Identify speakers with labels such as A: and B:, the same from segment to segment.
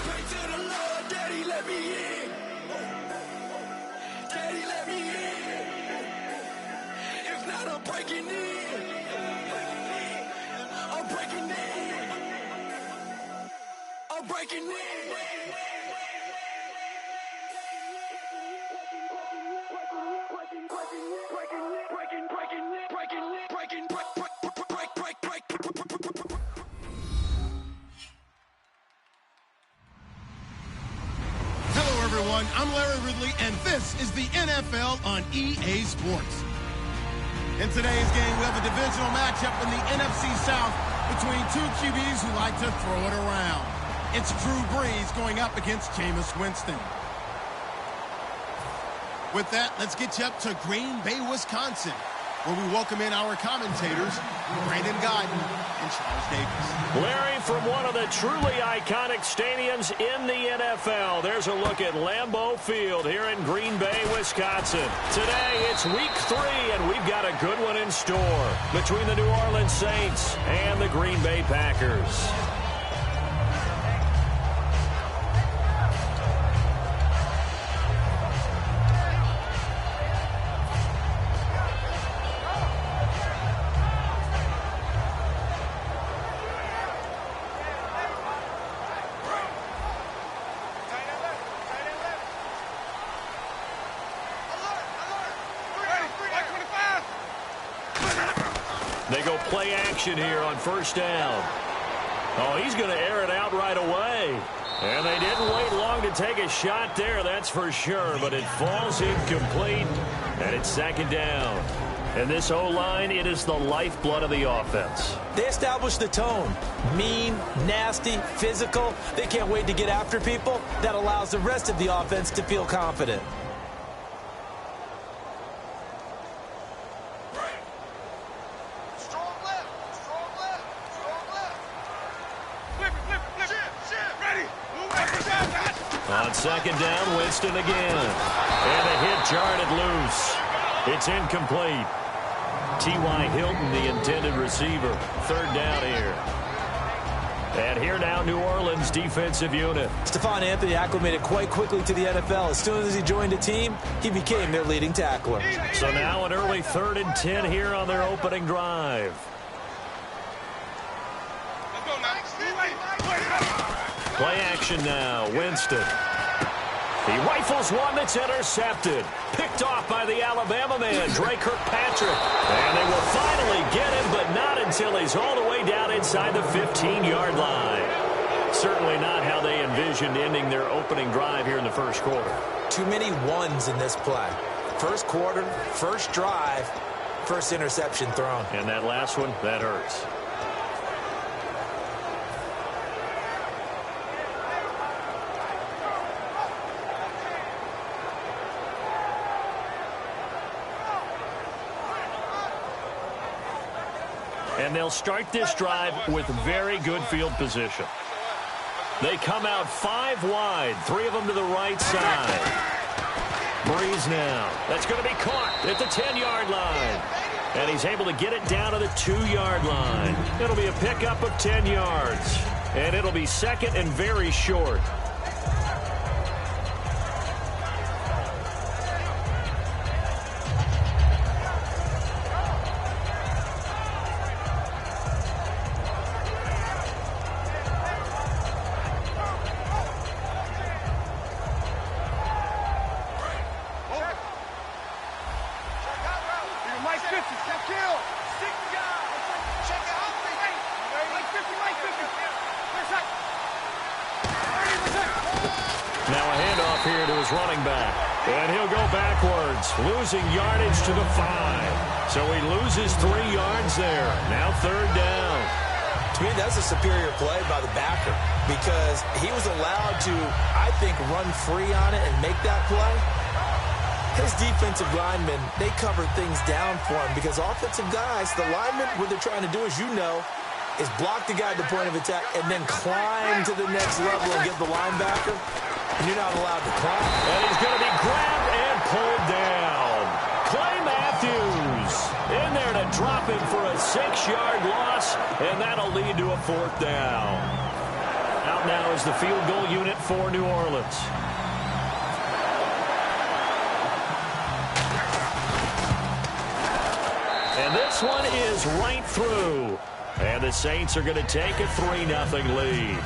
A: Pray to the Lord, Daddy, let me in. Daddy, let me in. If not, I'm breaking in. I'm breaking in. I'm breaking in.
B: Hello, everyone. I'm Larry Ridley, and this is the NFL on EA Sports. In today's game, we have a divisional matchup in the NFC South between two QBs who like to throw it around. It's Drew Brees going up against Jameis Winston. With that, let's get you up to Green Bay, Wisconsin, where we welcome in our commentators, Brandon Guyton and Charles Davis.
C: Larry, from one of the truly iconic stadiums in the NFL, there's a look at Lambeau Field here in Green Bay, Wisconsin. Today, it's week 3, and we've got a good one in store between the New Orleans Saints and the Green Bay Packers. They go play action here on first down. Oh, he's going to air it out right away. And they didn't wait long to take a shot there, that's for sure. But it falls incomplete, and it's second down. And this O-line, it is the lifeblood of the offense.
D: They established the tone. Mean, nasty, physical. They can't wait to get after people. That allows the rest of the offense to feel confident.
C: On second down, Winston again. And a hit jarred loose. It's incomplete. T.Y. Hilton, the intended receiver. Third down here. And here now, New Orleans defensive unit.
D: Stephon Anthony acclimated quite quickly to the NFL. As soon as he joined the team, he became their leading tackler.
C: So now an early 3rd and 10 here on their opening drive. Play action now. Winston. He rifles one that's intercepted. Picked off by the Alabama man, Dre Kirkpatrick. And they will finally get him, but not until he's all the way down inside the 15-yard line. Certainly not how they envisioned ending their opening drive here in the first quarter.
D: Too many ones in this play. First quarter, first drive, first interception thrown.
C: And that last one, that hurts. And they'll start this drive with very good field position. They come out 5 wide, 3 of them to the right side. Brees now. That's going to be caught at the 10-yard line. And he's able to get it down to the 2-yard line. It'll be a pickup of 10 yards. And it'll be second and very short. Now a handoff here to his running back. And he'll go backwards, losing yardage to the 5. So he loses 3 yards there. Now 3rd down.
D: To me, that's a superior play by the backer because he was allowed to, I think, run free on it and make that play. His defensive linemen, they cover things down for him because offensive guys, the linemen, what they're trying to do, as you know, is block the guy at the point of attack and then climb to the next level and get the linebacker. And you're not allowed to climb.
C: And he's going to be grabbed and pulled down. Clay Matthews in there to drop him for a 6-yard loss, and that'll lead to a 4th down. Out now is the field goal unit for New Orleans. And this one is right through. And the Saints are going to take a 3-0 lead.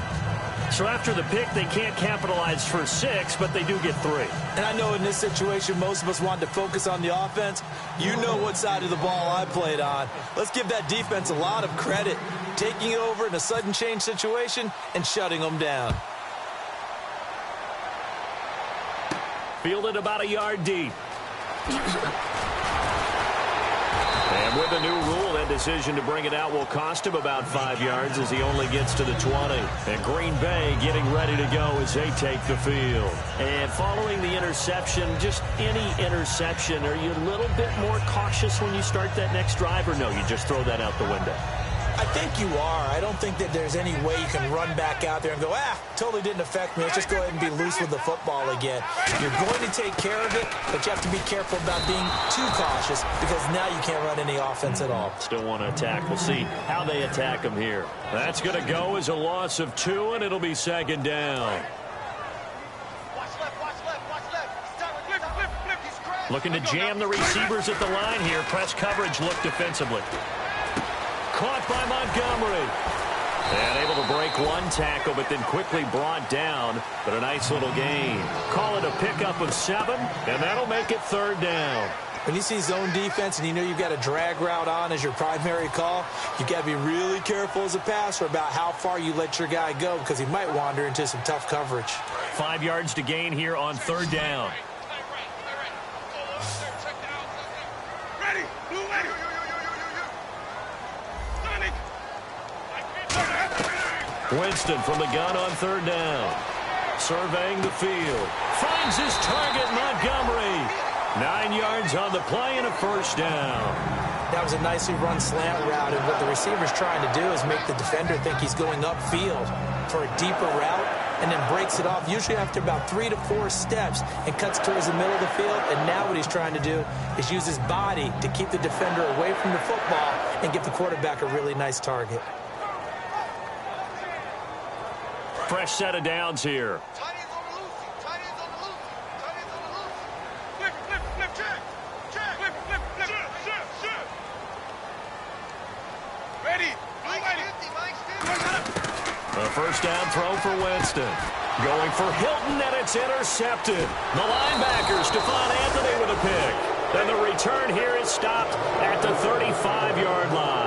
C: So after the pick, they can't capitalize for 6, but they do get 3.
D: And I know in this situation, most of us wanted to focus on the offense. You know what side of the ball I played on. Let's give that defense a lot of credit, taking it over in a sudden change situation and shutting them down.
C: Fielded about a yard deep. And with a new rule, that decision to bring it out will cost him about 5 yards as he only gets to the 20. And Green Bay getting ready to go as they take the field. And following the interception, just any interception, are you a little bit more cautious when you start that next drive, or no, you just throw that out the window?
D: I think you are. I don't think that there's any way you can run back out there and go, totally didn't affect me. Let's just go ahead and be loose with the football again. You're going to take care of it, but you have to be careful about being too cautious because now you can't run any offense at all.
C: Still want to attack. We'll see how they attack him here. That's going to go as a loss of 2, and it'll be 2nd down. Looking to jam the receivers at the line here. Press coverage look defensively. Caught by Montgomery. And able to break one tackle, but then quickly brought down. But a nice little gain. Call it a pickup of 7, and that'll make it 3rd down.
D: When you see zone defense and you know you've got a drag route on as your primary call, you've got to be really careful as a passer about how far you let your guy go because he might wander into some tough coverage.
C: 5 yards to gain here on 3rd down. Winston from the gun on 3rd down. Surveying the field. Finds his target, Montgomery. 9 yards on the play and a 1st down.
D: That was a nicely run slant route, and what the receiver's trying to do is make the defender think he's going upfield for a deeper route and then breaks it off, usually after about 3 to 4 steps, and cuts towards the middle of the field. And now what he's trying to do is use his body to keep the defender away from the football and give the quarterback a really nice target.
C: Fresh set of downs here. A 1st down throw for Winston. Going for Hilton, and it's intercepted. The linebacker, Stephon Anthony, with a pick. And the return here is stopped at the 35-yard line.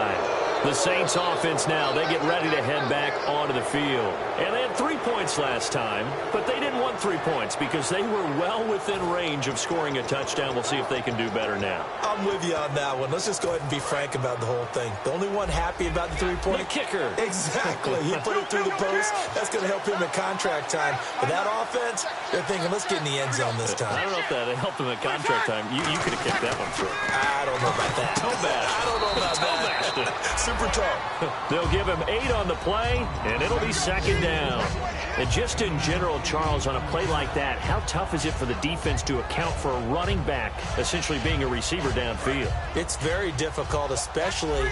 C: The Saints offense now, they get ready to head back onto the field. And they had 3 points last time, but they didn't want 3 points because they were well within range of scoring a touchdown. We'll see if they can do better now.
D: I'm with you on that one. Let's just go ahead and be frank about the whole thing. The only one happy about the 3-point.
C: The kicker.
D: Exactly. He put it through the post. That's going to help him at contract time. But that offense, they're thinking, let's get in the end zone this time.
C: I don't know if that helped him at contract time. You could have kicked that one through.
D: I don't know about that.
C: I
D: don't know about that. Super tall.
C: They'll give him 8 on the play, and it'll be 2nd down. And just in general, Charles, on a play like that, how tough is it for the defense to account for a running back essentially being a receiver downfield?
D: It's very difficult, especially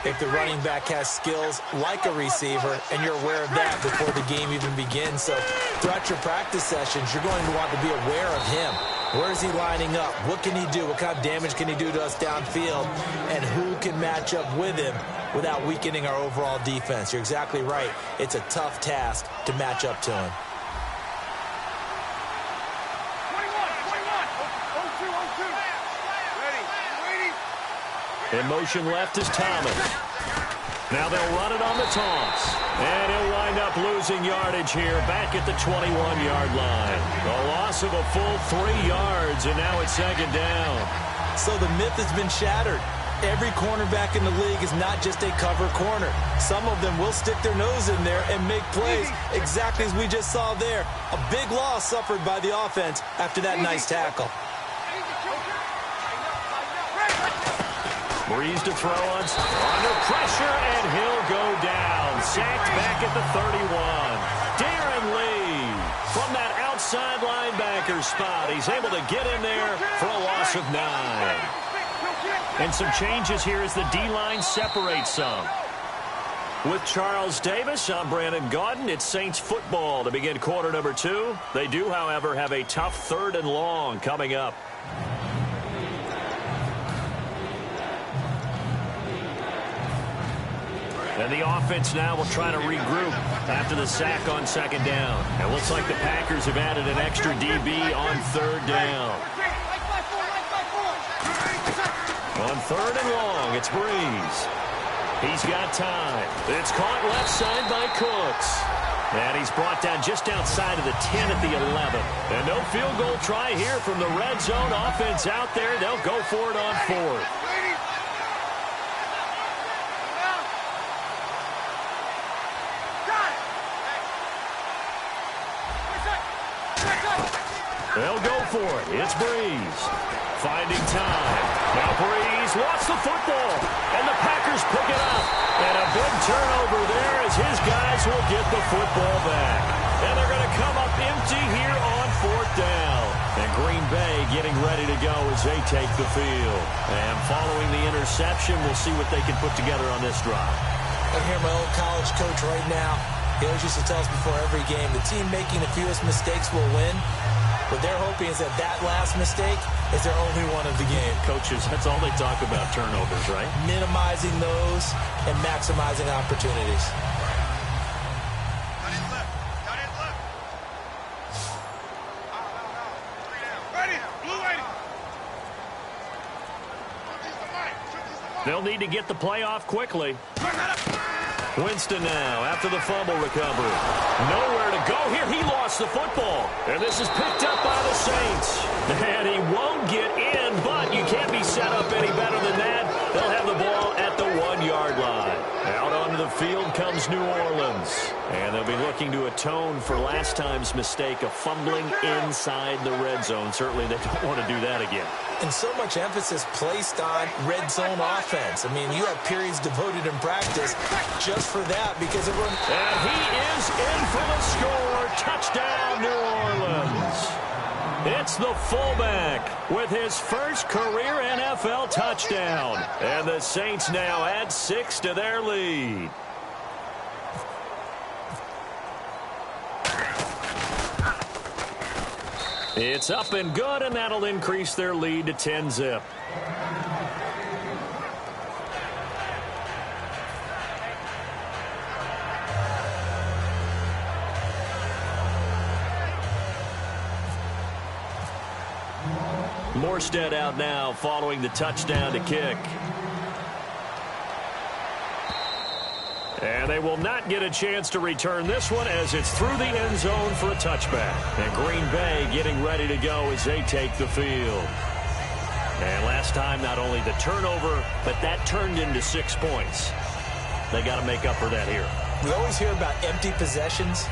D: if the running back has skills like a receiver, and you're aware of that before the game even begins. So throughout your practice sessions, you're going to want to be aware of him. Where is he lining up? What can he do? What kind of damage can he do to us downfield? And who can match up with him without weakening our overall defense? You're exactly right. It's a tough task to match up to him.
C: In motion left is Thomas. Now they'll run it on the toss. And he'll wind up losing yardage here back at the 21-yard line. A loss of a full 3 yards, and now it's 2nd down.
D: So the myth has been shattered. Every cornerback in the league is not just a cover corner. Some of them will stick their nose in there and make plays exactly as we just saw there. A big loss suffered by the offense after that nice tackle.
C: Breeze to throw under pressure, and he'll go down. Sacked back at the 31. Darren Lee from that outside linebacker spot. He's able to get in there for a loss of 9. And some changes here as the D-line separates some. With Charles Davis, I'm Brandon Gaudin. It's Saints football to begin quarter number 2. They do, however, have a tough 3rd and long coming up. And the offense now will try to regroup after the sack on 2nd down. It looks like the Packers have added an extra DB on 3rd down. On 3rd and long, it's Breeze. He's got time. It's caught left side by Cooks. And he's brought down just outside of the 10 at the 11. And no field goal try here from the red zone offense out there. They'll go for it on 4th. They'll go for it. It's Breeze. Finding time. Now Breeze lost the football. And the Packers pick it up. And a big turnover there as his guys will get the football back. And they're going to come up empty here on 4th down. And Green Bay getting ready to go as they take the field. And following the interception, we'll see what they can put together on this drive.
D: I hear my old college coach right now. He always used to tell us before every game, the team making the fewest mistakes will win. What they're hoping is that last mistake is their only one of the game.
C: Coaches, that's all they talk about, turnovers, right?
D: Minimizing those and maximizing opportunities.
C: They'll need to get the play off quickly. Winston now after the fumble recovery. Nowhere to go here. He lost the football. And this is picked up by the Saints. And he won't get in, but you can't be set up any better than that. They'll have the ball at the 1-yard line. Out onto the field comes New Orleans. And they'll be looking to atone for last time's mistake of fumbling inside the red zone. Certainly they don't want to do that again.
D: And so much emphasis placed on red zone offense. I mean, you have periods devoted in practice just for that because everyone...
C: And he is in for the score. Touchdown, New Orleans. It's the fullback with his first career NFL touchdown. And the Saints now add 6 to their lead. It's up and good, and that'll increase their lead to 10-zip. Morstead out now following the touchdown to kick. And they will not get a chance to return this one as it's through the end zone for a touchback. And Green Bay getting ready to go as they take the field. And last time, not only the turnover, but that turned into 6 points. They got to make up for that here.
D: We always hear about empty possessions,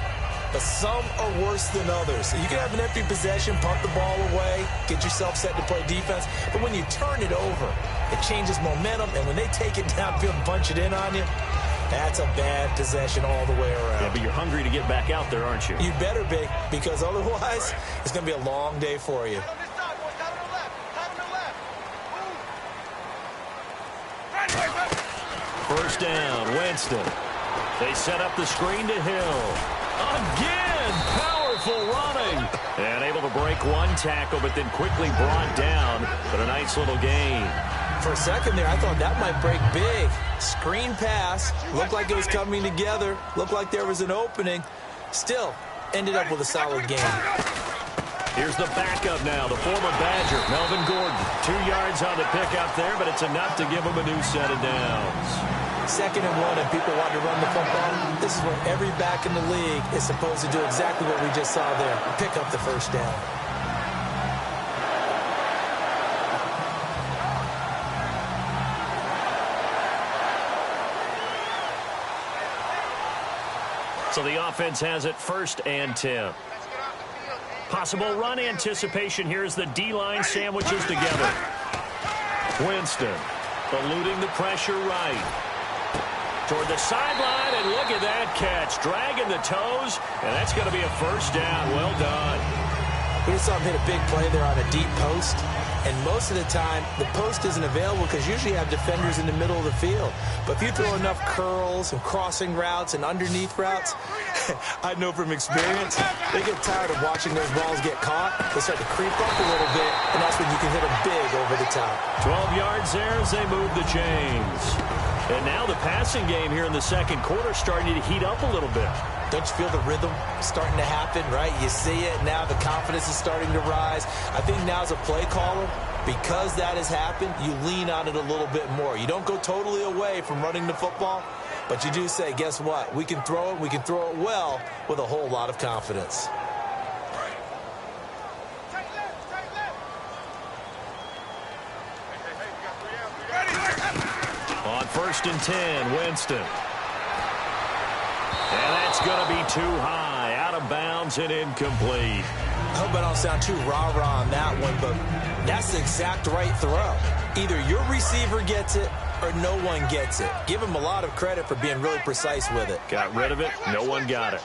D: but some are worse than others. You can have an empty possession, pump the ball away, get yourself set to play defense. But when you turn it over, it changes momentum. And when they take it downfield and punch it in on you, that's a bad possession all the way around.
C: Yeah, but you're hungry to get back out there, aren't you?
D: You better be, because otherwise it's going to be a long day for you.
C: First down, Winston. They set up the screen to Hill. Again, powerful running. And able to break one tackle, but then quickly brought down. But a nice little gain.
D: For a second there, I thought that might break big. Screen pass. Looked like it was coming together. Looked like there was an opening. Still, ended up with a solid game.
C: Here's the backup now, the former Badger, Melvin Gordon. 2 yards on the pickup there, but it's enough to give him a new set of downs.
D: 2nd and 1, and people want to run the football. This is what every back in the league is supposed to do, exactly what we just saw there. Pick up the first down.
C: So the offense has it 1st and 10. Possible run anticipation here as the D-line sandwiches together. Winston eluding the pressure right. Toward the sideline, and look at that catch. Dragging the toes, and that's going to be a first down. Well done.
D: We just saw him hit a big play there on a deep post. And most of the time, the post isn't available because usually you have defenders in the middle of the field. But if you throw enough curls and crossing routes and underneath routes, I know from experience, they get tired of watching those balls get caught. They start to creep up a little bit, and that's when you can hit them big over the top.
C: 12 yards there as they move the chains. And now the passing game here in the second quarter starting to heat up a little bit.
D: Don't you feel the rhythm starting to happen, right? You see it now. The confidence is starting to rise. I think now as a play caller, because that has happened, you lean on it a little bit more. You don't go totally away from running the football, but you do say, guess what? We can throw it. We can throw it well with a whole lot of confidence.
C: On 1st and 10, Winston. And that's going to be too high, out of bounds and incomplete.
D: I hope I don't sound too rah-rah on that one, but that's the exact right throw. Either your receiver gets it or no one gets it. Give him a lot of credit for being really precise with it.
C: Got rid of it. No one got it.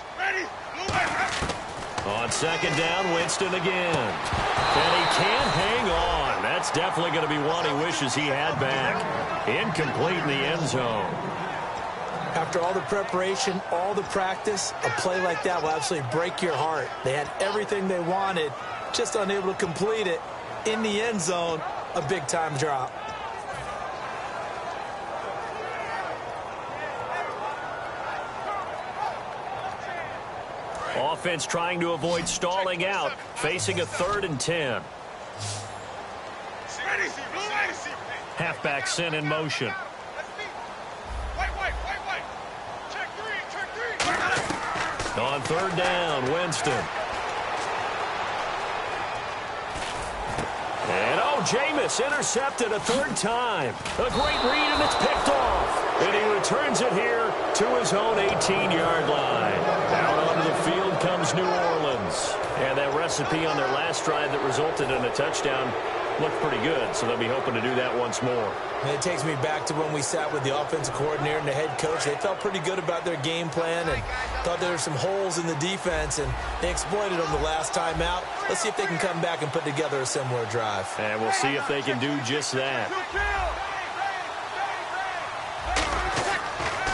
C: On 2nd down, Winston again. And he can't hang on. That's definitely going to be one he wishes he had back. Incomplete in the end zone.
D: After all the preparation, all the practice, a play like that will absolutely break your heart. They had everything they wanted, just unable to complete it. In the end zone, a big-time drop.
C: Offense trying to avoid stalling out, facing a 3rd and 10. Halfback sent in motion. On 3rd down, Winston. And Jameis intercepted a 3rd time. A great read, and it's picked off. And he returns it here to his own 18-yard line. Out onto the field comes New Orleans. And that recipe on their last drive that resulted in a touchdown looked pretty good, so they'll be hoping to do that once more.
D: And it takes me back to when we sat with the offensive coordinator and the head coach. They felt pretty good about their game plan and thought there were some holes in the defense, and they exploited them the last time out. Let's see if they can come back and put together a similar drive.
C: And we'll see if they can do just that.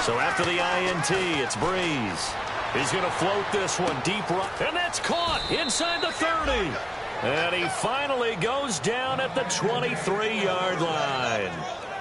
C: So after the INT, it's Breeze. He's going to float this one deep right, and that's caught inside the 30. And he finally goes down at the 23-yard line.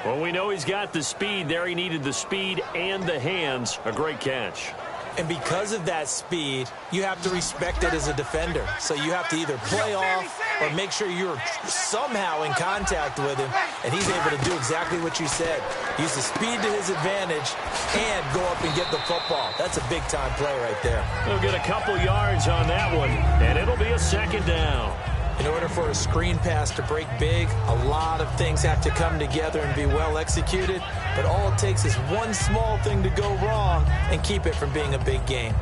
C: Well, we know he's got the speed there. He needed the speed and the hands. A great catch.
D: And because of that speed, you have to respect it as a defender. So you have to either play off or make sure you're somehow in contact with him, and he's able to do exactly what you said. Use the speed to his advantage and go up and get the football. That's a big-time play right there.
C: He'll get a couple yards on that one, and it'll be a 2nd down.
D: In order for a screen pass to break big, a lot of things have to come together and be well executed. But all it takes is one small thing to go wrong and keep it from being a big game.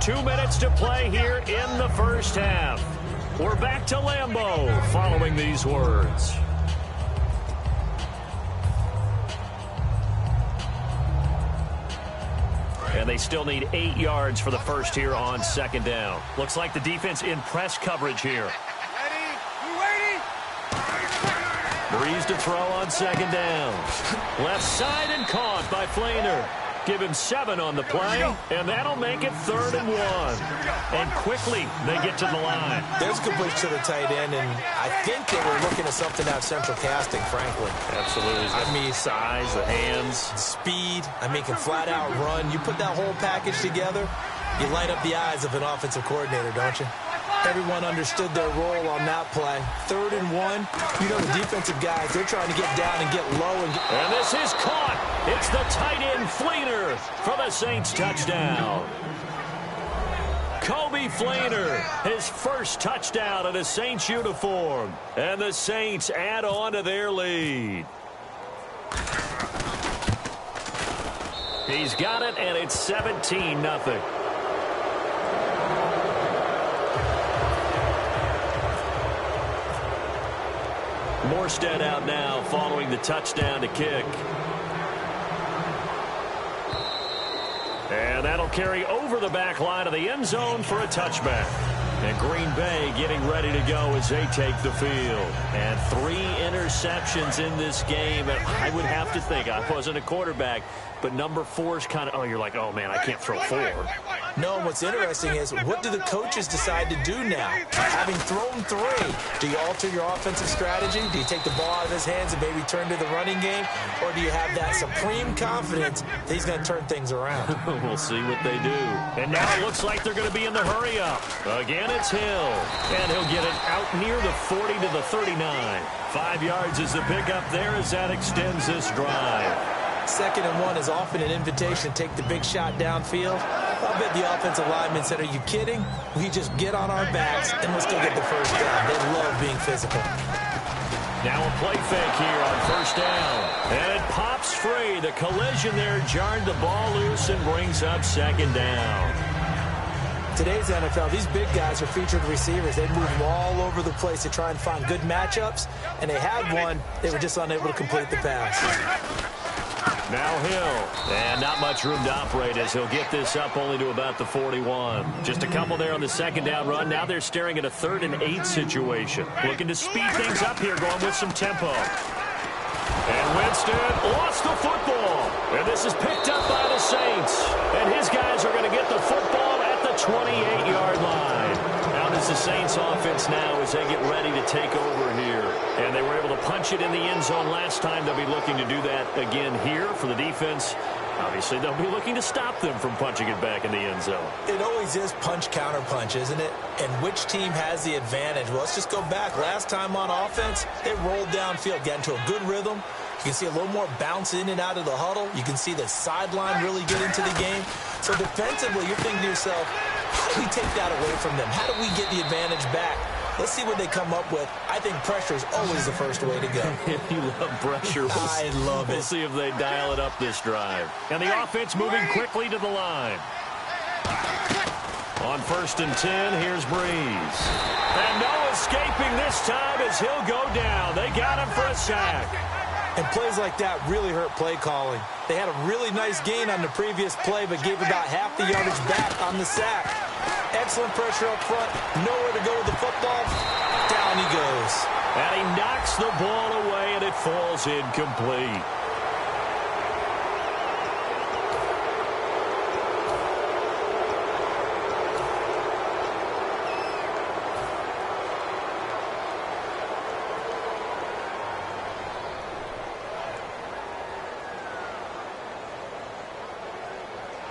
C: 2 minutes to play here in the first half. We're back to Lambeau following these words. And they still need 8 yards for the first here on 2nd down. Looks like the defense in press coverage here. Breeze to throw on 2nd down. Left side and caught by Flainer. Give him 7 on the play, and that'll make it 3rd and 1. And quickly, they get to the line.
D: There's a completion to the tight end, and I think they were looking at something out of central casting, frankly.
C: Absolutely.
D: I mean,
C: size, the hands.
D: Speed, can flat out run. You put that whole package together, you light up the eyes of an offensive coordinator, don't you? Everyone understood their role on that play. 3rd and 1. You know the defensive guys, they're trying to get down and get low.
C: And this is caught. It's the tight end Flainer for the Saints touchdown. Kobe Flainer, his first touchdown in a Saints uniform. And the Saints add on to their lead. He's got it, and it's 17-0. Morstead out now following the touchdown to kick. And that'll carry over the back line of the end zone for a touchback. And Green Bay getting ready to go as they take the field. And 3 interceptions in this game. And I would have to think, I wasn't a quarterback, but number 4 is kind of, oh, you're like, oh, man, I can't throw 4.
D: No, what's interesting is what do the coaches decide to do now? Having thrown 3, do you alter your offensive strategy? Do you take the ball out of his hands and maybe turn to the running game? Or do you have that supreme confidence that he's going to turn things around?
C: We'll see what they do. And now it looks like they're going to be in the hurry up. Again, it's Hill. And he'll get it out near the 40 to the 39. 5 yards is the pickup there as that extends this drive.
D: 2nd and 1 is often an invitation to take the big shot downfield. I bet the offensive lineman said, are you kidding? We just get on our backs and let's go get the first down. They love being physical.
C: Now a play fake here on 1st down. And it pops free. The collision there jarred the ball loose and brings up 2nd down.
D: Today's NFL, these big guys are featured receivers. They move all over the place to try and find good matchups. And they had one. They were just unable to complete the pass.
C: Now Hill, and not much room to operate as he'll get this up only to about the 41. Just a couple there on the 2nd down run. Now they're staring at a 3rd and 8 situation. Looking to speed things up here, going with some tempo. And Winston lost the football. And this is picked up by the Saints. And his guys are going to get the football at the 28-yard line. Out is the Saints offense now as they get ready to take over here. And they were able to punch it in the end zone last time. They'll be looking to do that again here for the defense. Obviously, they'll be looking to stop them from punching it back in the end zone.
D: It always is punch-counter-punch, isn't it? And which team has the advantage? Well, let's just go back. Last time on offense, they rolled downfield, got into a good rhythm. You can see a little more bounce in and out of the huddle. You can see the sideline really get into the game. So defensively, you're thinking to yourself, how do we take that away from them? How do we get the advantage back? Let's see what they come up with. I think pressure is always the first way to go.
C: You love pressure.
D: I love it.
C: We'll see if they dial it up this drive. And the offense moving quickly to the line. On 1st and 10, here's Breeze. And no escaping this time as he'll go down. They got him for a sack.
D: And plays like that really hurt play calling. They had a really nice gain on the previous play, but gave about half the yardage back on the sack. Excellent pressure up front. Nowhere to go with the football. Down he goes.
C: And he knocks the ball away, and it falls incomplete.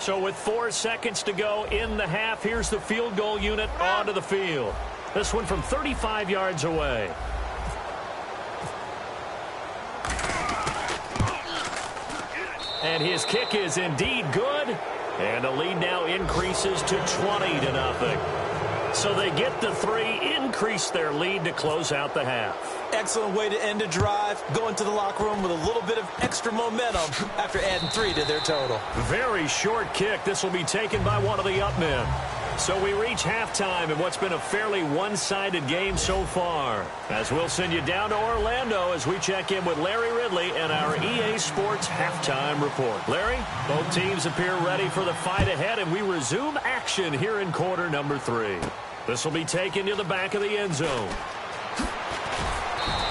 C: So with 4 seconds to go in the half, here's the field goal unit onto the field. This one from 35 yards away. And his kick is indeed good. And the lead now increases to 20-0. So they get the 3, increase their lead to close out the half.
D: Excellent way to end a drive. Go into the locker room with a little bit of extra momentum after adding 3 to their total.
C: Very short kick. This will be taken by one of the up men. So we reach halftime in what's been a fairly one-sided game so far. As we'll send you down to Orlando as we check in with Larry Ridley and our EA Sports Halftime Report. Larry, both teams appear ready for the fight ahead, and we resume action here in quarter number 3. This will be taken to the back of the end zone.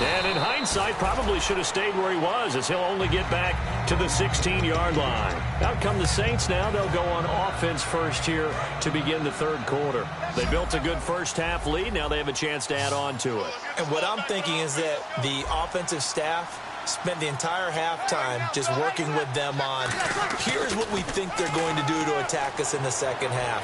C: And in hindsight, probably should have stayed where he was as he'll only get back to the 16-yard line. Out come the Saints now. They'll go on offense first here to begin the 3rd quarter. They built a good first-half lead. Now they have a chance to add on to it.
D: And what I'm thinking is that the offensive staff spent the entire halftime just working with them on, here's what we think they're going to do to attack us in the 2nd half.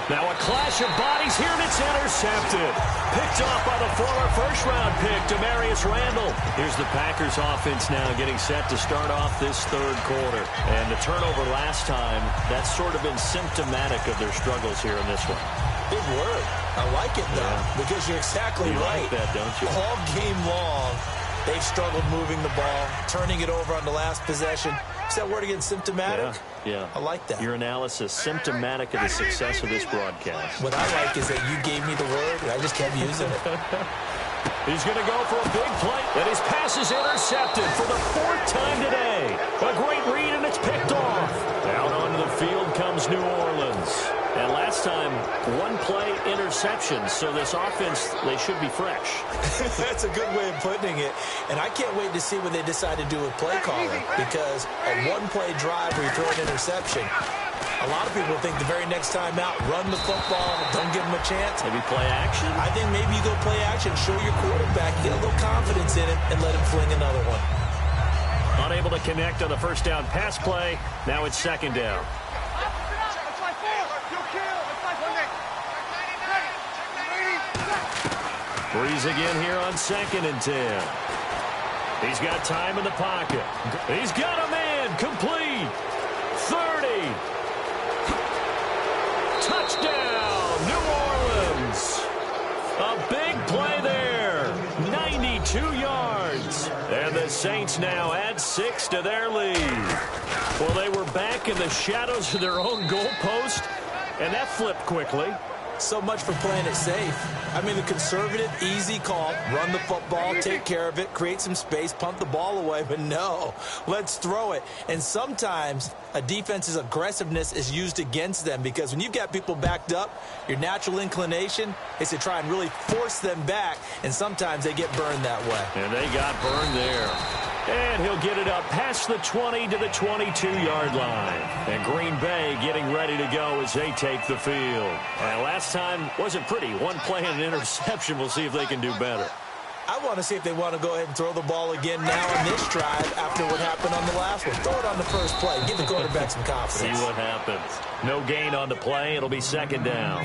C: Now a clash of bodies here, and it's intercepted. Picked off by the former first-round pick, Demarius Randall. Here's the Packers offense now getting set to start off this 3rd quarter. And the turnover last time, that's sort of been symptomatic of their struggles here in this one.
D: Big word. I like it, though, because you're exactly right.
C: You like that, don't you?
D: All game long, they've struggled moving the ball, turning it over on the last possession. Is that word again, symptomatic?
C: Yeah.
D: I like that.
C: Your analysis, symptomatic of the success of this broadcast.
D: What I like is that you gave me the word, and I just kept using it.
C: He's going to go for a big play, and his pass is intercepted for the 4th time today. A great read, and it's picked off. Out onto the field comes Orleans. And last time, one-play interception, so this offense, they should be fresh.
D: That's a good way of putting it. And I can't wait to see what they decide to do with play calling, because a one-play drive where you throw an interception, a lot of people think the very next time out, run the football, don't give them a chance.
C: Maybe play action?
D: I think maybe you go play action, show your quarterback, get a little confidence in it, and let him fling another one.
C: Unable to connect on the first down pass play. Now it's second down. Breeze again here on 2nd and 10. He's got time in the pocket. He's got a man. Complete. 30. Touchdown, New Orleans. A big play there. 92 yards. And the Saints now add 6 to their lead. Well, they were back in the shadows of their own goalpost, and that flipped quickly.
D: So much for playing it safe. I mean, the conservative, easy call, run the football, take care of it, create some space, punt the ball away, but no, let's throw it. And sometimes a defense's aggressiveness is used against them, because when you've got people backed up, your natural inclination is to try and really force them back, and sometimes they get burned that way.
C: And they got burned there. And he'll get it up past the 20 to the 22-yard line. And Green Bay getting ready to go as they take the field. And last time wasn't pretty. One play and an interception. We'll see if they can do better.
D: I want to see if they want to go ahead and throw the ball again now on this drive after what happened on the last one. Throw it on the first play. Give the quarterback some confidence.
C: See what happens. No gain on the play. It'll be second down.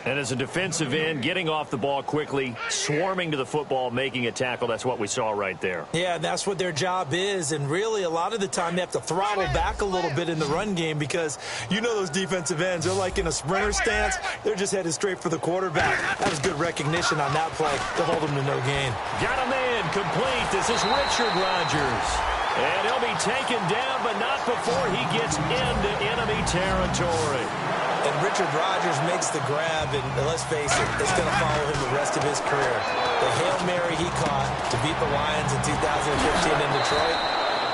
C: And as a defensive end, getting off the ball quickly, swarming to the football, making a tackle, that's what we saw right there.
D: Yeah, that's what their job is. And really, a lot of the time, they have to throttle back a little bit in the run game, because you know those defensive ends, they're like in a sprinter stance. They're just headed straight for the quarterback. That was good recognition on that play to hold him to no gain.
C: Got a man complete. This is Richard Rodgers. And he'll be taken down, but not before he gets into enemy territory.
D: And Richard Rodgers makes the grab, and let's face it, it's going to follow him the rest of his career. The Hail Mary he caught to beat the Lions in 2015 in Detroit,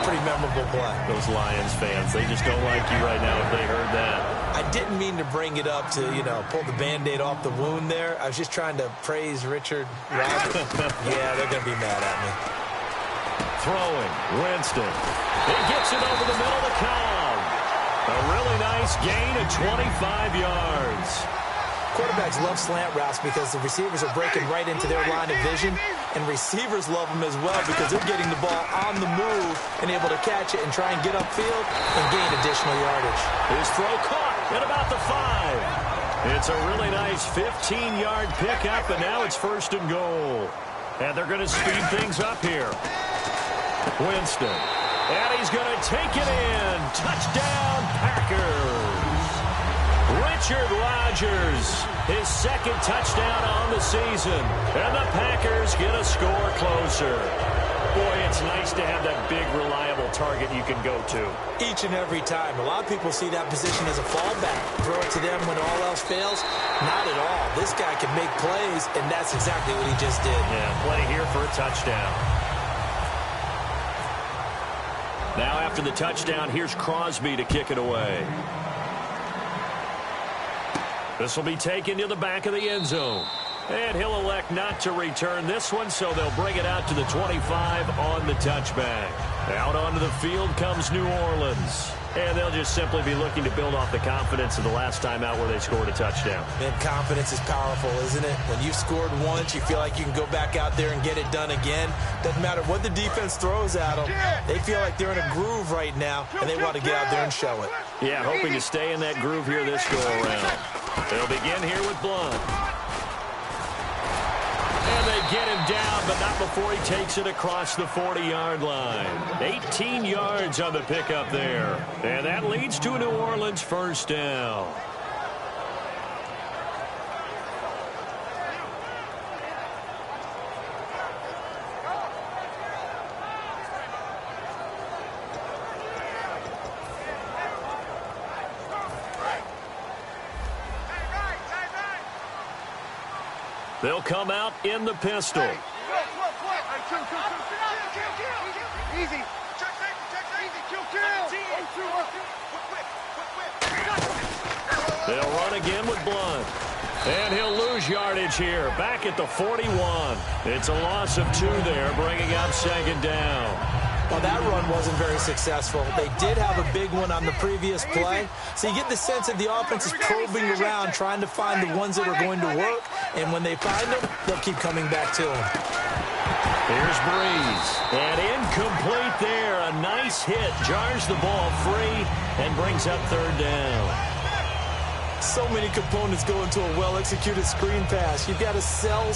D: pretty memorable play.
C: Those Lions fans, they just don't like you right now if they heard that.
D: I didn't mean to bring it up to, pull the Band-Aid off the wound there. I was just trying to praise Richard Rodgers. Yeah, they're going to be mad at me.
C: Throwing, Winston. He gets it over the middle of the column. A really nice gain of 25 yards.
D: Quarterbacks love slant routes because the receivers are breaking right into their line of vision, and receivers love them as well because they're getting the ball on the move and able to catch it and try and get upfield and gain additional yardage.
C: His throw caught at about the 5. It's a really nice 15-yard pickup, and now it's 1st and goal. And they're going to speed things up here. Winston. And he's going to take it in. Touchdown, Packers. Richard Rodgers, his 2nd touchdown on the season. And the Packers get a score closer. Boy, it's nice to have that big, reliable target you can go to.
D: Each and every time. A lot of people see that position as a fallback. Throw it to them when all else fails. Not at all. This guy can make plays, and that's exactly what he just did.
C: Yeah, play here for a touchdown. Now after the touchdown, here's Crosby to kick it away. This will be taken to the back of the end zone. And he'll elect not to return this one, so they'll bring it out to the 25 on the touchback. Out onto the field comes New Orleans. And they'll just simply be looking to build off the confidence of the last time out where they scored a touchdown.
D: And confidence is powerful, isn't it? When you've scored once, you feel like you can go back out there and get it done again. Doesn't matter what the defense throws at them. They feel like they're in a groove right now, and they want to get out there and show it.
C: Yeah, hoping to stay in that groove here this go-around. They'll begin here with Blunt. And they get him down, but not before he takes it across the 40-yard line. 18 yards on the pickup there. And that leads to a New Orleans 1st down. They'll come out in the pistol.
A: Easy. Kill.
C: They'll run again with Blunt. And he'll lose yardage here. Back at the 41. It's a loss of 2 there, bringing up second down.
D: Well, that run wasn't very successful. They did have a big one on the previous play. So you get the sense that the offense is probing around, trying to find the ones that are going to work. And when they find them, they'll keep coming back to them.
C: Here's Breeze. And incomplete there. A nice hit. Jars the ball free and brings up third down.
D: So many components go into a well-executed screen pass. You've got to sell.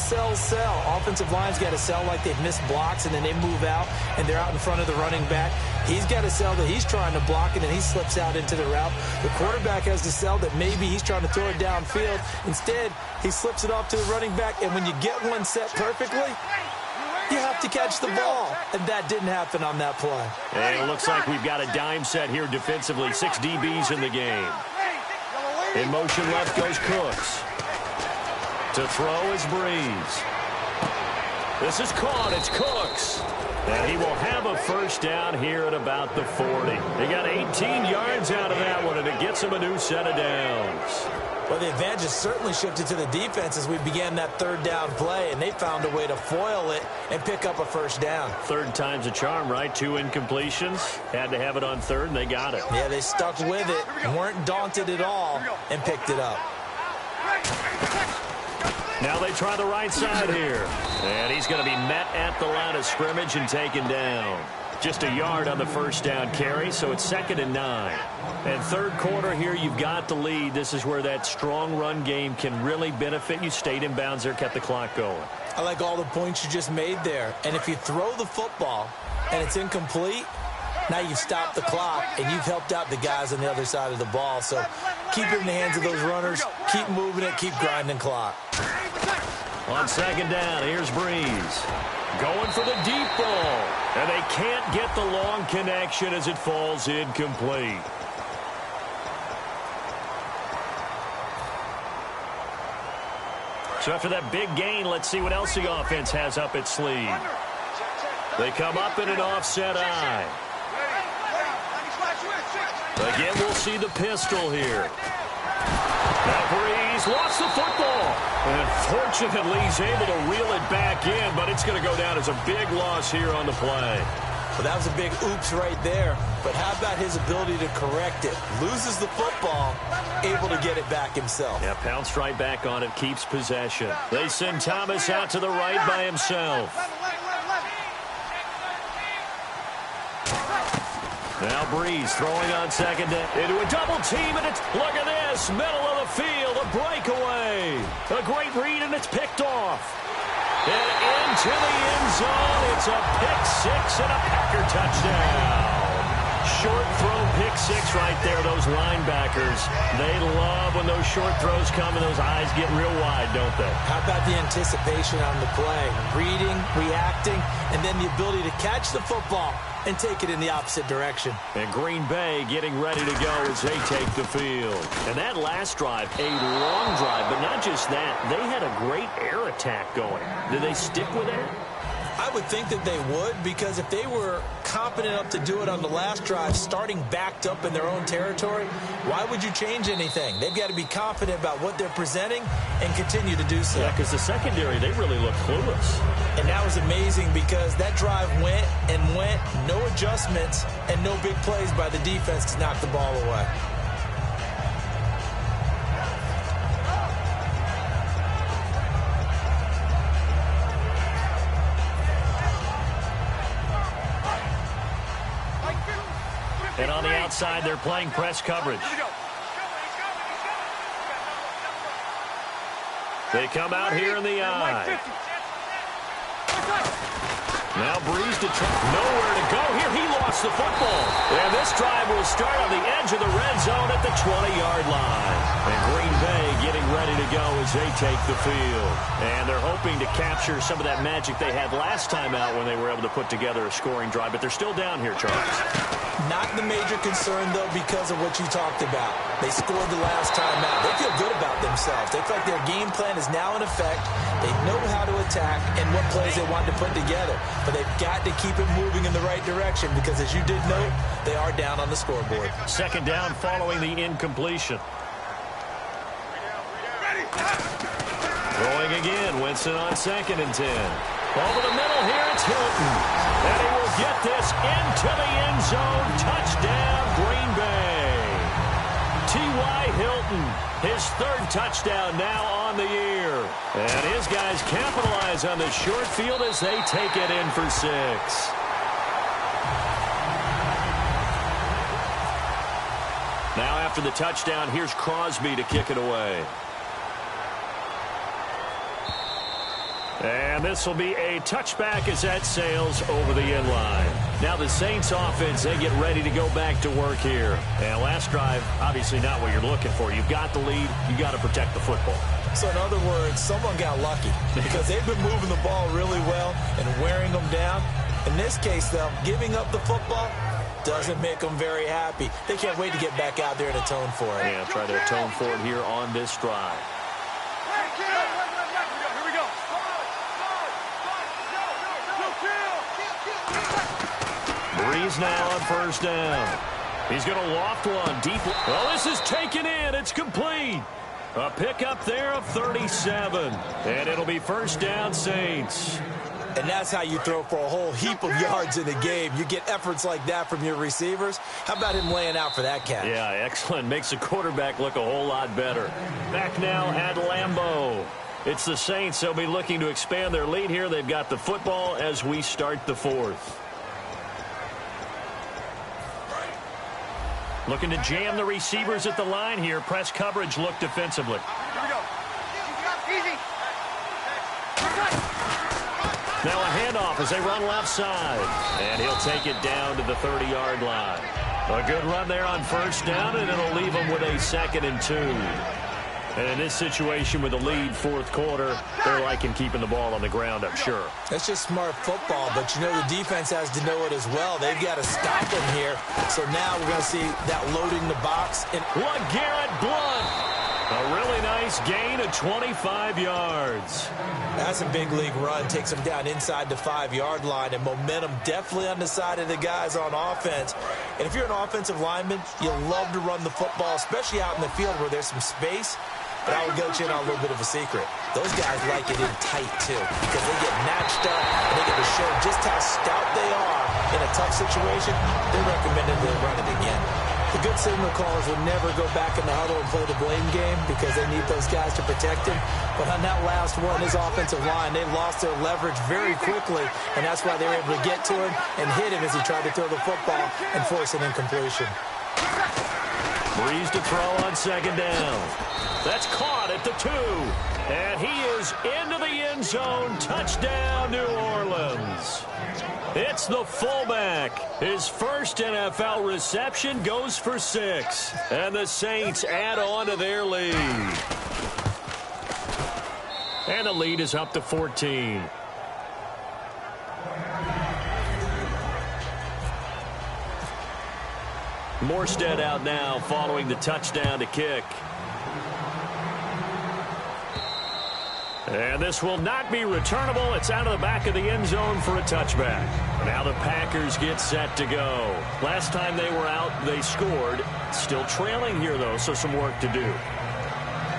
D: Offensive line's got to sell like they've missed blocks, and then they move out, and they're out in front of the running back. He's got to sell that he's trying to block, and then he slips out into the route. The quarterback has to sell that maybe he's trying to throw it downfield. Instead, he slips it off to the running back, and when you get one set perfectly, you have to catch the ball, and that didn't happen on that play.
C: And it looks like we've got a dime set here defensively. 6 DBs in the game. In motion left goes Cooks. To throw is Breeze. This is caught. It's Cooks. And he will have a first down here at about the 40. They got 18 yards out of that one, and it gets him a new set of downs.
D: Well, the advantage has certainly shifted to the defense as we began that third down play, and they found a way to foil it and pick up a first down.
C: Third time's a charm, right? 2 incompletions. Had to have it on third, and they got it.
D: Yeah, they stuck with it, weren't daunted at all, and picked it up.
C: Now they try the right side here. And he's going to be met at the line of scrimmage and taken down. Just a yard on the first down carry, so it's 2nd and 9. And third quarter here, you've got the lead. This is where that strong run game can really benefit you. Stayed in bounds there, kept the clock going.
D: I like all the points you just made there. And if you throw the football and it's incomplete, now you've stopped the clock and you've helped out the guys on the other side of the ball. So keep it in the hands of those runners. Keep moving it. Keep grinding clock.
C: On second down, here's Breeze. Going for the deep ball. And they can't get the long connection as it falls incomplete. So after that big gain, let's see what else the offense has up its sleeve. They come up in an offset eye. Again, we'll see the pistol here. Now Breeze lost the football. And fortunately, he's able to reel it back in, but it's going to go down as a big loss here on the play.
D: Well, that was a big oops right there. But how about his ability to correct it? Loses the football, able to get it back himself.
C: Yeah, pounced right back on it, keeps possession. They send Thomas out to the right by himself. Now Breeze throwing on second down into a double team, and it's, look at this, middle of the field, a breakaway. A great read, and it's picked off. And into the end zone, it's a pick-6 and a Packer touchdown. Short throw pick-6 right there, those linebackers. They love when those short throws come and those eyes get real wide, don't they?
D: How about the anticipation on the play? Reading, reacting, and then the ability to catch the football and take it in the opposite direction.
C: And Green Bay getting ready to go as they take the field. And that last drive, a long drive, but not just that. They had a great air attack going. Did they stick with that?
D: I would think that they would, because if they were competent enough to do it on the last drive, starting backed up in their own territory, why would you change anything? They've got to be confident about what they're presenting and continue to do so.
C: Yeah, because the secondary, they really look clueless.
D: And that was amazing because that drive went and went, no adjustments, and no big plays by the defense to knock the ball away.
C: And on the outside, they're playing press coverage. They come out here in the eye. Now Breeze to try. Nowhere to go here. He lost the football. And this drive will start on the edge of the red zone at the 20-yard line. And Green Bay getting ready to go as they take the field. And they're hoping to capture some of that magic they had last time out when they were able to put together a scoring drive. But they're still down here, Charles.
D: Not the major concern, though, because of what you talked about. They scored the last time out. They feel good about themselves. They feel like their game plan is now in effect. They know how to attack and what plays they want to put together. But they've got to keep it moving in the right direction because, as you did note, they are down on the scoreboard.
C: Second down following the incompletion. Throwing again, Winston on 2nd and 10. Over the middle here, it's Hilton. And he will get this into the end zone. Touchdown, Green Bay. T.Y. Hilton, his 3rd touchdown now on the year. And his guys capitalize on the short field as they take it in for 6. Now after the touchdown, here's Crosby to kick it away. And this will be a touchback as that sails over the end line. Now the Saints offense, they get ready to go back to work here. And last drive, obviously not what you're looking for. You've got the lead. You've got to protect the football.
D: So in other words, someone got lucky because they've been moving the ball really well and wearing them down. In this case, though, giving up the football doesn't make them very happy. They can't wait to get back out there and atone for it.
C: Yeah, try to atone for it here on this drive. Breeze now on 1st down. He's going to loft one deep. Well, this is taken in. It's complete. A pickup there of 37. And it'll be 1st down, Saints.
D: And that's how you throw for a whole heap of yards in a game. You get efforts like that from your receivers. How about him laying out for that catch?
C: Yeah, excellent. Makes the quarterback look a whole lot better. Back now at Lambeau. It's the Saints. They'll be looking to expand their lead here. They've got the football as we start the 4th. Looking to jam the receivers at the line here. Press coverage look defensively.
A: Here we go. Easy.
C: Now a handoff as they run left side. And he'll take it down to the 30-yard line. A good run there on 1st down, and it'll leave them with a 2nd and 2. And in this situation with the lead 4th quarter, they're liking keeping the ball on the ground, I'm sure.
D: That's just smart football, but you know the defense has to know it as well. They've got to stop him here. So now we're going to see that loading the box. And
C: LeGarrette Blount. A really nice gain of 25 yards.
D: That's a big league run. Takes him down inside the 5-yard line, and momentum definitely on the side of the guys on offense. And if you're an offensive lineman, you love to run the football, especially out in the field where there's some space. But I will let you in on a little bit of a secret. Those guys like it in tight, too, because they get matched up and they get to show just how stout they are in a tough situation. They're recommended to run it again. The good signal callers would never go back in the huddle and play the blame game because they need those guys to protect him. But on that last one, his offensive line, they lost their leverage very quickly, and that's why they were able to get to him and hit him as he tried to throw the football and force an incompletion.
C: Breeze to throw on 2nd down. That's caught at the 2. And he is into the end zone. Touchdown, New Orleans. It's the fullback. His first NFL reception goes for 6. And the Saints add on to their lead. And the lead is up to 14. Morstead out now following the touchdown to kick. And this will not be returnable. It's out of the back of the end zone for a touchback. Now the Packers get set to go. Last time they were out, they scored. Still trailing here, though, so some work to do.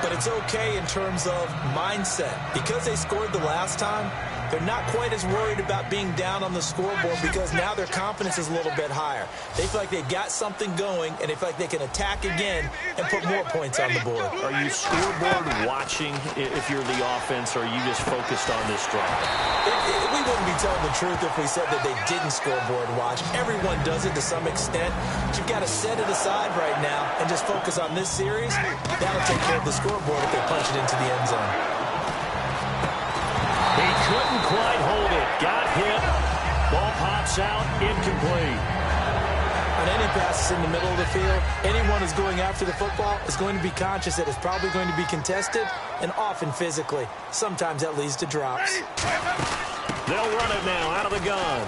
D: But it's okay in terms of mindset. Because they scored the last time, they're not quite as worried about being down on the scoreboard because now their confidence is a little bit higher. They feel like they've got something going, and they feel like they can attack again and put more points on the board.
C: Are you scoreboard watching if you're the offense, or are you just focused on this drive?
D: We wouldn't be telling the truth if we said that they didn't scoreboard watch. Everyone does it to some extent. But you've got to set it aside right now and just focus on this series. That'll take care of the scoreboard if they punch it into the end zone.
C: He couldn't quite hold it. Got hit. Ball pops out. Incomplete.
D: On any passes in the middle of the field, anyone who's going after the football is going to be conscious that it's probably going to be contested and often physically. Sometimes that leads to drops.
C: They'll run it now out of the gun.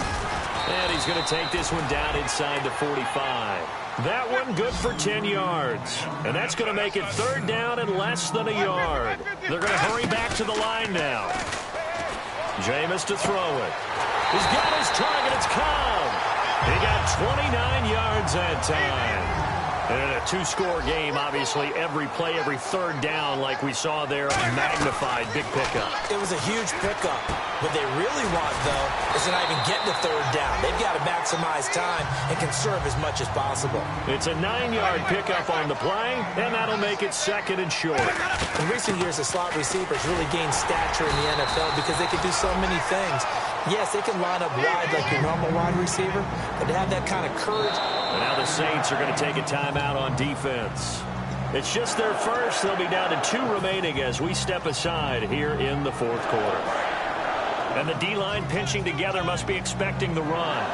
C: And he's going to take this one down inside the 45. That one good for 10 yards. And that's going to make it 3rd down and less than a yard. They're going to hurry back to the line now. Jameis to throw it. He's got his target. It's Cobb. He got 29 yards that time. In a two-score game, obviously, every play, every third down, like we saw there, magnified, big pickup.
D: It was a huge pickup. What they really want, though, is to not even get to third down. They've got to maximize time and conserve as much as possible.
C: It's a 9-yard pickup on the play, and that'll make it second and short.
D: In recent years, the slot receivers really gained stature in the NFL because they can do so many things. Yes, they can line up wide like your normal wide receiver, but to have that kind of courage.
C: And now the Saints are going to take a timeout on defense. It's just their first. They'll be down to 2 remaining as we step aside here in the fourth quarter. And the D-line pinching together must be expecting the run.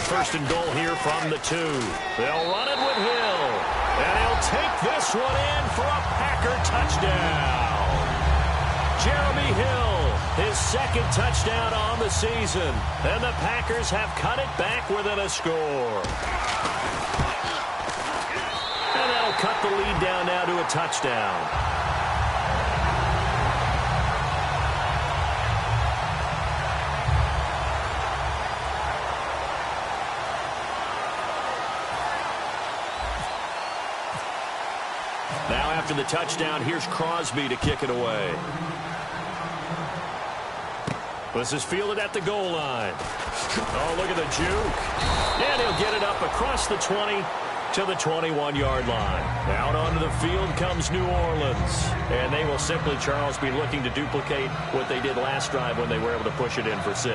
C: First and goal here from the 2. They'll run it with Hill. And he'll take this one in for a Packer touchdown. Jeremy Hill, his second touchdown on the season. And the Packers have cut it back within a score. And that'll cut the lead down now to a touchdown. Now after the touchdown, here's Crosby to kick it away. This is fielded at the goal line. Oh, look at the juke. And he'll get it up across the 20 to the 21-yard line. Out onto the field comes New Orleans. And they will simply, Charles, be looking to duplicate what they did last drive when they were able to push it in for 6.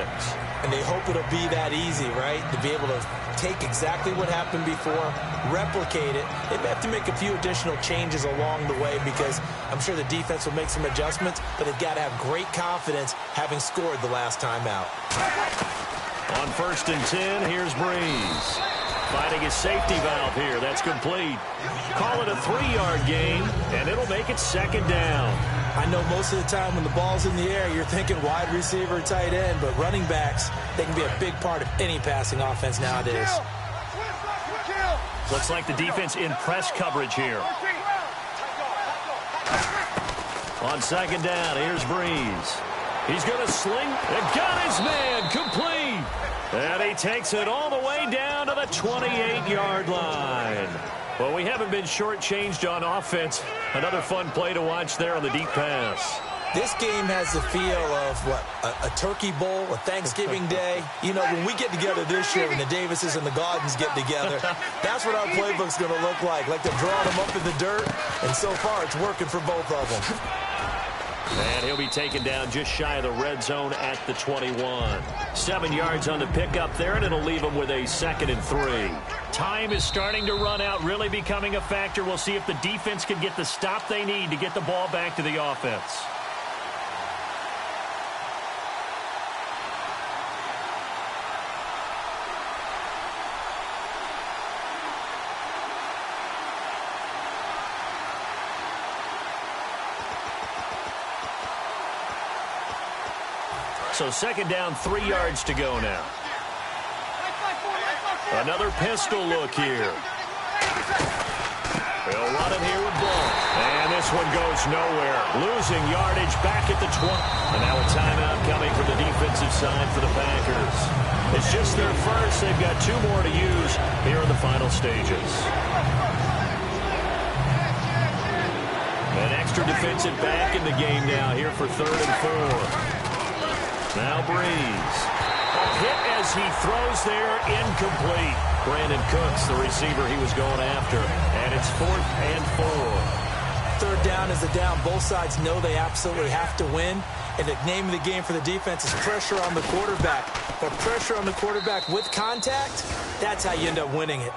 D: And they hope it'll be that easy, right? To be able to take exactly what happened before, replicate it. They may have to make a few additional changes along the way because I'm sure the defense will make some adjustments, but they've got to have great confidence having scored the last time out.
C: On 1st and 10, here's Breeze. Finding his safety valve here. That's complete. Call it a 3-yard gain, and it'll make it second down.
D: I know most of the time when the ball's in the air, you're thinking wide receiver, tight end, but running backs, they can be a big part of any passing offense nowadays.
C: Looks like the defense in press coverage here. On second down, here's Breeze. He's going to sling and got his man complete. And he takes it all the way down to the 28-yard line. Well, we haven't been shortchanged on offense. Another fun play to watch there on the deep pass.
D: This game has the feel of, what, a turkey bowl, a Thanksgiving day. You know, when we get together this year and the Davises and the Gaudens get together, that's what our playbook's going to look like. Like they're drawing them up in the dirt, and so far it's working for both of them.
C: And he'll be taken down just shy of the red zone at the 21. 7 yards on the pickup there, and it'll leave him with a 2nd and 3. Time is starting to run out, really becoming a factor. We'll see if the defense can get the stop they need to get the ball back to the offense. So second down, 3 yards to go now. Another pistol look here. They'll run it here with ball. And this one goes nowhere. Losing yardage back at the 20. And now a timeout coming from the defensive side for the Packers. It's just their first. They've got 2 more to use here in the final stages. An extra defensive back in the game now here for 3rd and 4. Now Breeze. A hit as he throws there, incomplete. Brandon Cooks, the receiver he was going after. And it's 4th and 4.
D: 3rd down is the down. Both sides know they absolutely have to win. And the name of the game for the defense is pressure on the quarterback. But pressure on the quarterback with contact, that's how you end up winning it.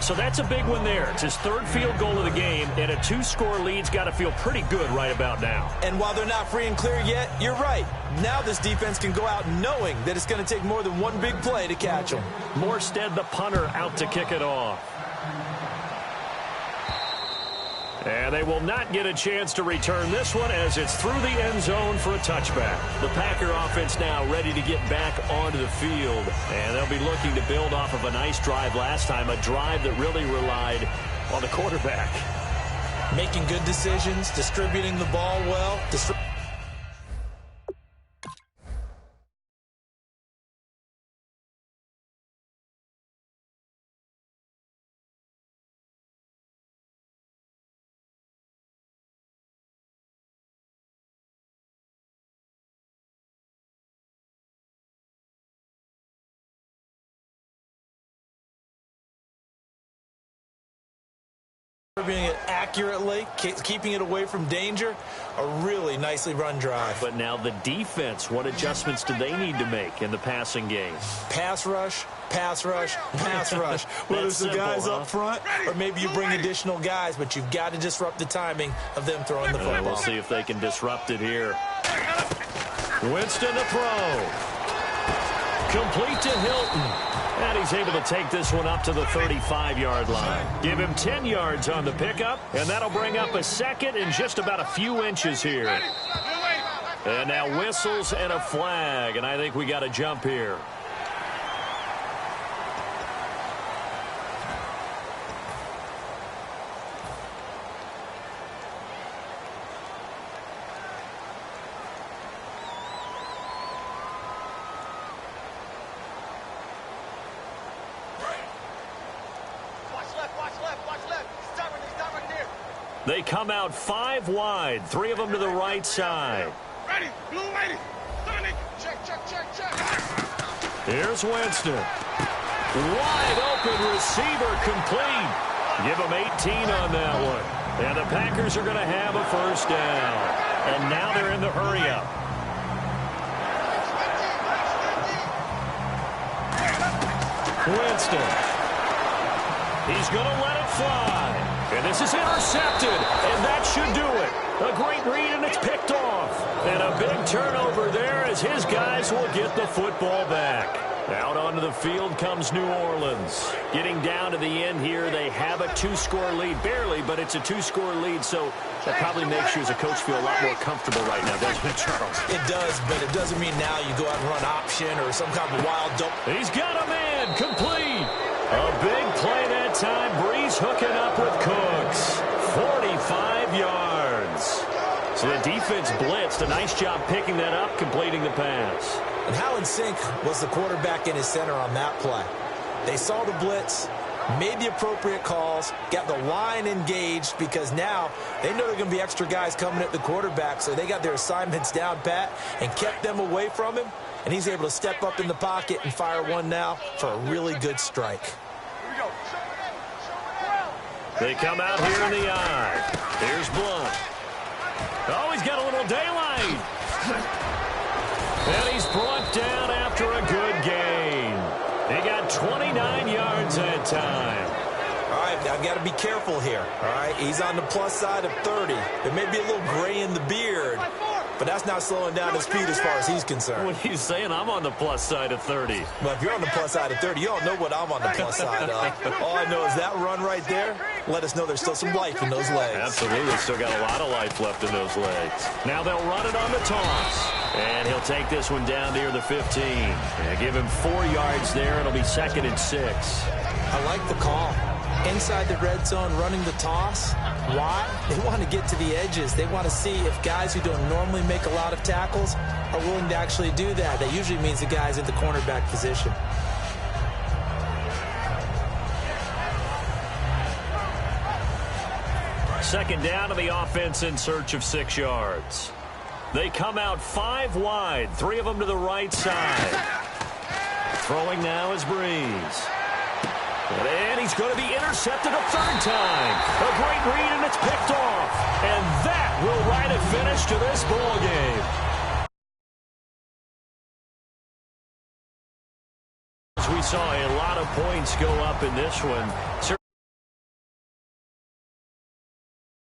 C: So that's a big one there. It's his 3rd field goal of the game, and a 2-score lead's got to feel pretty good right about now.
D: And while they're not free and clear yet, you're right. Now this defense can go out knowing that it's going to take more than one big play to catch them.
C: Morstead, the punter, out to kick it off. And they will not get a chance to return this one as it's through the end zone for a touchback. The Packer offense now ready to get back onto the field. And they'll be looking to build off of a nice drive last time, a drive that really relied on the quarterback.
D: Making good decisions, distributing the ball well. distributing it accurately, keeping it away from danger. A really nicely run drive.
C: But now the defense, what adjustments do they need to make in the passing game?
D: Pass rush, pass rush, pass rush. Whether it's the guys up front or maybe you bring additional guys, but you've got to disrupt the timing of them throwing the football.
C: We'll see if they can disrupt it here. Winston to throw. Complete to Hilton. And he's able to take this one up to the 35-yard line. Give him 10 yards on the pickup, and that'll bring up a second and just about a few inches here. And now whistles and a flag, and I think we got a jump here. They come out 5 wide, 3 of them to the right side.
A: Ready, blue lady, Sonic, check.
C: Here's Winston. Wide open receiver complete. Give him 18 on that one. And the Packers are going to have a first down. And now they're in the hurry-up. Winston. He's going to let it fly. And this is intercepted, and that should do it. A great read, and it's picked off. And a big turnover there as his guys will get the football back. Out onto the field comes New Orleans. Getting down to the end here, they have a 2-score lead. Barely, but it's a 2-score lead, so that probably makes you as a coach feel a lot more comfortable right now, doesn't it, Charles?
D: It does, but it doesn't mean now you go out and run option or some kind of wild dope.
C: He's got a man complete. A big play that time. Brees hooking up with Cooks. 45 yards. So the defense blitzed. A nice job picking that up, completing the pass.
D: And how in sync was the quarterback in his center on that play? They saw the blitz, made the appropriate calls, got the line engaged because now they know there are going to be extra guys coming at the quarterback, so they got their assignments down pat and kept them away from him, and he's able to step up in the pocket and fire one now for a really good strike.
C: They come out here in the eye. Here's Blunt. Oh, he's got a little daylight. And he's brought down after a good gain. He got 29 yards that time.
D: All right, I've got to be careful here. All right, he's on the plus side of 30. There may be a little gray in the beard, but that's not slowing down his speed as far as he's concerned.
C: What are you saying? I'm on the plus side of 30.
D: Well, if you're on the plus side of 30, you don't know what I'm on the plus side of. All I know is that run right there let us know there's still some life in those legs.
C: Absolutely. Still got a lot of life left in those legs. Now they'll run it on the toss. And he'll take this one down near the 15. And give him 4 yards there. It'll be 2nd and 6.
D: I like the call. Inside the red zone, running the toss. Why? They want to get to the edges. They want to see if guys who don't normally make a lot of tackles are willing to actually do that. That usually means the guys at the cornerback position.
C: Second down to the offense in search of 6 yards. They come out 5 wide, 3 of them to the right side. Throwing now is Brees. And he's going to be intercepted a 3rd time. A great read, and it's picked off. And that will write a finish to this ball game. We saw a lot of points go up in this one.